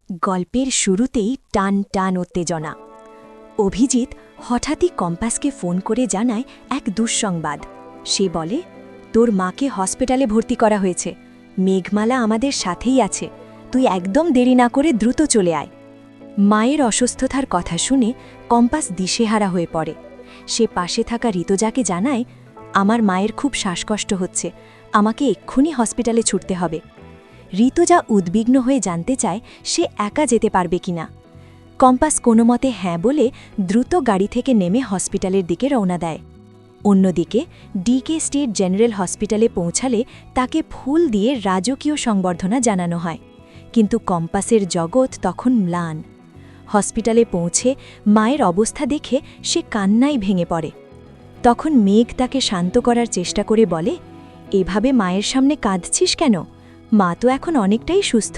গল্পের শুরুতেই টান টান উত্তেজনা। অভিজিৎ হঠাৎই কম্পাসকে ফোন করে জানায় এক দুঃসংবাদ। সে বলে, তোর মাকে হসপিটালে ভর্তি করা হয়েছে, মেঘমালা আমাদের সাথেই আছে, তুই একদম দেরি না করে দ্রুত চলে আয়। মায়ের অসুস্থতার কথা শুনে কম্পাস দিশেহারা হয়ে পড়ে। সে পাশে থাকা ঋতুজাকে জানায়, আমার মায়ের খুব শ্বাসকষ্ট হচ্ছে, আমাকে এক্ষুনি হসপিটালে ছুটতে হবে। ঋতুজা উদ্বিগ্ন হয়ে জানতে চায় সে একা যেতে পারবে কিনা। কম্পাস কোনো মতে হ্যাঁ বলে দ্রুত গাড়ি থেকে নেমে হসপিটালের দিকে রওনা দেয়। অন্যদিকে ডিকে স্টেট জেনারেল হসপিটালে পৌঁছালে তাকে ফুল দিয়ে রাজকীয় সংবর্ধনা জানানো হয়, কিন্তু কম্পাসের জগৎ তখন ম্লান। হসপিটালে পৌঁছে মায়ের অবস্থা দেখে সে কান্নায় ভেঙে পড়ে। তখন মেঘ তাকে শান্ত করার চেষ্টা করে বলে, এভাবে মায়ের সামনে কাঁদছিস কেন? মা তো এখন অনেকটাই সুস্থ।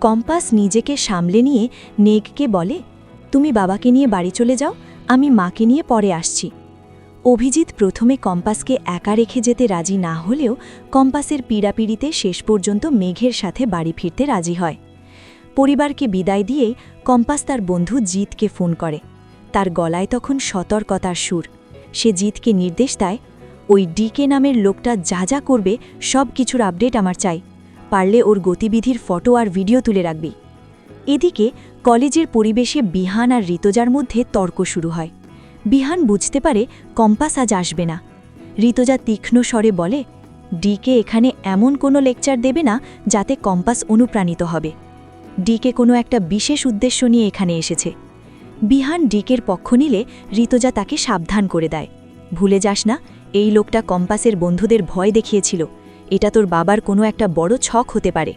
কম্পাস নিজেকে সামলে নিয়ে মেঘকে বলে, তুমি বাবাকে নিয়ে বাড়ি চলে যাও, আমি মাকে নিয়ে পরে আসছি। অভিজিৎ প্রথমে কম্পাসকে একা রেখে যেতে রাজি না হলেও কম্পাসের পীড়াপিড়িতে শেষ পর্যন্ত মেঘের সাথে বাড়ি ফিরতে রাজি হয়। পরিবারকে বিদায় দিয়েই কম্পাস তার বন্ধু জিতকে ফোন করে। তার গলায় তখন সতর্কতার সুর। সে জিতকে নির্দেশ দেয়, ওই ডিকে নামের লোকটা যা যা করবে সব কিছুর আপডেট আমার চাই, পারলে ওর গতিবিধির ফটো আর ভিডিও তুলে রাখবি। এদিকে কলেজের পরিবেশে বিহান আর ঋতুজার মধ্যে তর্ক শুরু হয়। বিহান বুঝতে পারে কম্পাস আজ আসবে না। ঋতুজা তীক্ষ্ণ স্বরে বলে, ডিকে এখানে এমন কোনো লেকচার দেবে না যাতে কম্পাস অনুপ্রাণিত হবে। ডিকে কোনো একটা বিশেষ উদ্দেশ্য নিয়ে এখানে এসেছে। বিহান ডিকের পক্ষ নিলে ঋতুজা তাকে সাবধান করে দেয়, ভুলে যাস না, এই লোকটা কম্পাসের বন্ধুদের ভয় দেখিয়েছিল, এটা তোর বাবার কোনো একটা বড় ছক হতে পারে।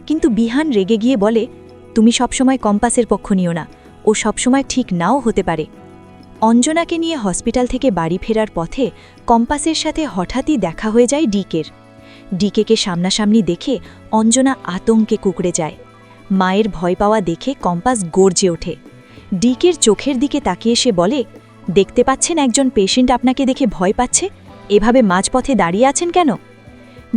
কিন্তু বিহান রেগে গিয়ে বলে, তুমি সবসময় কম্পাসের পক্ষ নিও না, ও সবসময় ঠিক নাও হতে পারে। অঞ্জনাকে নিয়ে হসপিটাল থেকে বাড়ি ফেরার পথে কম্পাসের সাথে হঠাৎই দেখা হয়ে যায় ডিকের। ডিকেকে সামনাসামনি দেখে অঞ্জনা আতঙ্কে কুঁকড়ে যায়। মায়ের ভয় পাওয়া দেখে কম্পাস গর্জে ওঠে। ডিকের চোখের দিকে তাকিয়ে সে বলে, দেখতে পাচ্ছেন একজন পেশেন্ট আপনাকে দেখে ভয় পাচ্ছে, এভাবে মাঝপথে দাঁড়িয়ে আছেন কেন?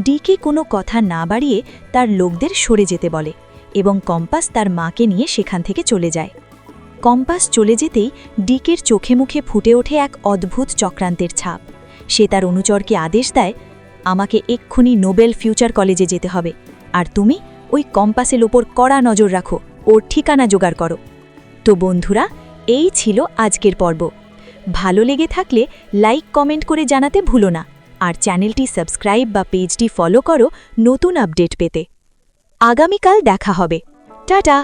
ডিকে কোনো কথা না বাড়িয়ে তার লোকদের সরে যেতে বলে এবং কম্পাস তার মাকে নিয়ে সেখান থেকে চলে যায়। কম্পাস চলে যেতেই ডিকের চোখে মুখে ফুটে ওঠে এক অদ্ভুত চক্রান্তের ছাপ। সে তার অনুচরকে আদেশ দেয়, আমাকে এক্ষুনি নোবেল ফিউচার কলেজে যেতে হবে, আর তুমি ওই কম্পাসের ওপর কড়া নজর রাখো, ওর ঠিকানা জোগাড় করো। তো বন্ধুরা, এই ছিল আজকের পর্ব। ভালো লেগে থাকলে লাইক কমেন্ট করে জানাতে ভুলো না, আর চ্যানেলটি সাবস্ক্রাইব বা পেজটি ফলো করো নতুন আপডেট পেতে। আগামীকাল দেখা হবে। টাটা।